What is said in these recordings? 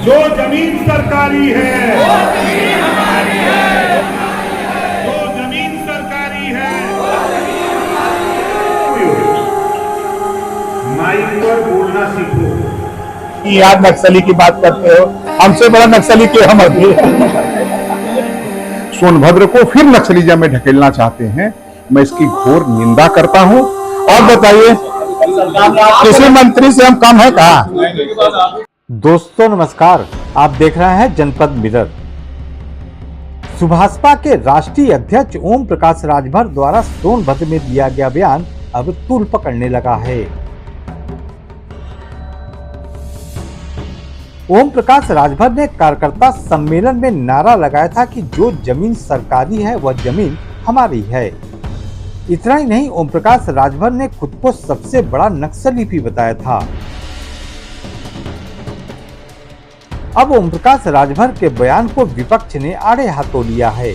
जो जमीन सरकारी है, वो जमीन हमारी है। जो जमीन सरकारी है, वो जमीन हमारी है। माइक पर बोलना सीखो। यार नक्सली की बात करते हो, हमसे बड़ा नक्सली के हम अभी। सोनभद्र को फिर नक्सलिज्म में ढकेलना चाहते हैं, मैं इसकी घोर निंदा करता हूं। और बताइए, किसी मंत्री से हम कम है कहा? दोस्तों नमस्कार, आप देख रहे हैं जनपद मिरर। सुभाषपा के राष्ट्रीय अध्यक्ष ओम प्रकाश राजभर द्वारा सोनभद्र में दिया गया बयान अब तूल पकड़ने लगा है। ओम प्रकाश राजभर ने कार्यकर्ता सम्मेलन में नारा लगाया था कि जो जमीन सरकारी है वह जमीन हमारी है। इतना ही नहीं, ओम प्रकाश राजभर ने खुद को सबसे बड़ा नक्सली भी बताया था। अब ओम प्रकाश राजभर के बयान को विपक्ष ने आड़े हाथों लिया है।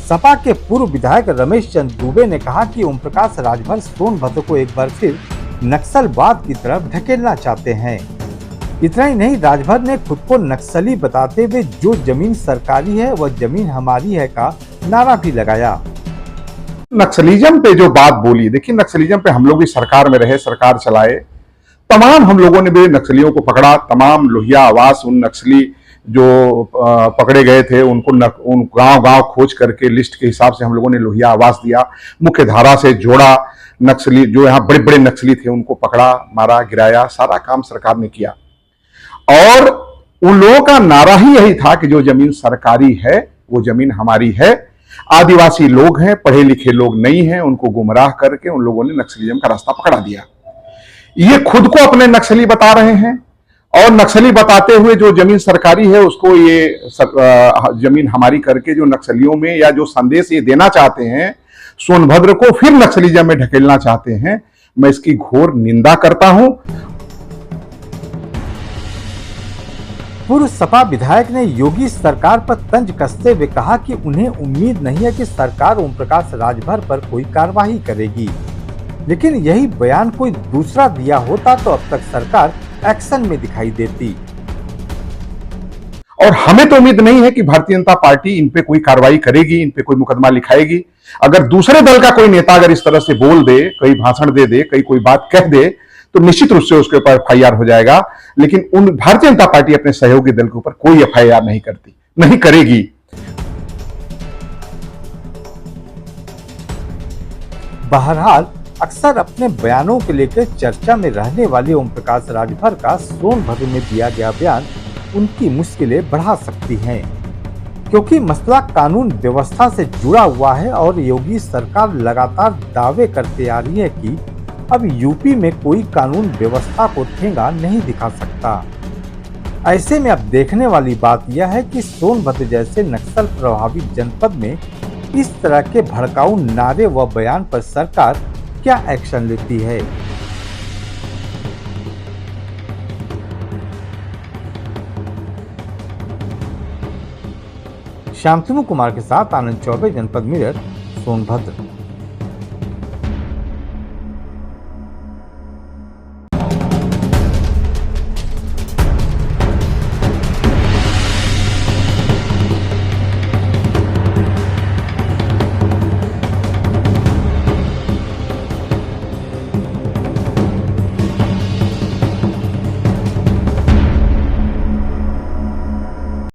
सपा के पूर्व विधायक रमेश चंद्र दुबे ने कहा कि ओम प्रकाश राजभर सोनभद्र को एक बार फिर नक्सलवाद की तरफ ढकेलना चाहते हैं। इतना ही नहीं, राजभर ने खुद को नक्सली बताते हुए जो जमीन सरकारी है वह जमीन हमारी है का नारा भी लगाया। नक्सलिज्म पे जो बात बोली, देखिए नक्सलिज्म पे हम लोग भी सरकार में रहे, सरकार चलाए, तमाम हम लोगों ने भी नक्सलियों को पकड़ा। तमाम लोहिया आवास उन नक्सली जो पकड़े गए थे उनको उन गांव-गांव खोज करके लिस्ट के हिसाब से हम लोगों ने लोहिया आवास दिया, मुख्य धारा से जोड़ा। नक्सली जो यहाँ बड़े बड़े नक्सली थे उनको पकड़ा, मारा, गिराया, सारा काम सरकार ने किया। और उन लोगों का नारा ही यही था कि जो जमीन सरकारी है वो जमीन हमारी है। आदिवासी लोग हैं, पढ़े लिखे लोग नहीं हैं, उनको गुमराह करके उन लोगों ने नक्सलिज्म का रास्ता पकड़ा दिया। ये खुद को अपने नक्सली बता रहे हैं और नक्सली बताते हुए जो जमीन सरकारी है उसको ये जमीन हमारी करके जो नक्सलियों में या जो संदेश ये देना चाहते हैं, सोनभद्र को फिर नक्सलिज्म में ढकेलना चाहते हैं, मैं इसकी घोर निंदा करता हूं। पूर्व सपा विधायक ने योगी सरकार पर तंज कसते हुए कहा कि उन्हें उम्मीद नहीं है कि सरकार ओम प्रकाश राजभर पर कोई कार्रवाई करेगी, लेकिन यही बयान कोई दूसरा दिया होता तो अब तक सरकार एक्शन में दिखाई देती। और हमें तो उम्मीद नहीं है कि भारतीय जनता पार्टी इन पे कोई कार्रवाई करेगी, इन पे कोई मुकदमा लिखाएगी। अगर दूसरे दल का कोई नेता अगर इस तरह से बोल दे, कई भाषण दे दे, कई कोई बात कह दे, तो निश्चित रूप से उसके ऊपर FIR हो जाएगा। लेकिन उन भारतीय जनता पार्टी अपने सहयोगी दल के ऊपर कोई FIR नहीं करती, नहीं करेगी। बहरहाल अक्सर अपने बयानों को लेकर चर्चा में रहने वाले ओम प्रकाश राजभर का सोनभद्र में दिया गया बयान उनकी मुश्किलें बढ़ा सकती हैं, क्योंकि मसला कानून व्यवस्था से जुड़ा हुआ है और योगी सरकार लगातार दावे करते आ रही है कि अब यूपी में कोई कानून व्यवस्था को ठेंगा नहीं दिखा सकता। ऐसे में अब देखने वाली बात यह है कि सोनभद्र जैसे नक्सल प्रभावित जनपद में इस तरह के भड़काऊ नारे व बयान पर सरकार क्या एक्शन लेती है। शांतनु कुमार के साथ आनंद चौबे, जनपद मिरर, सोनभद्र।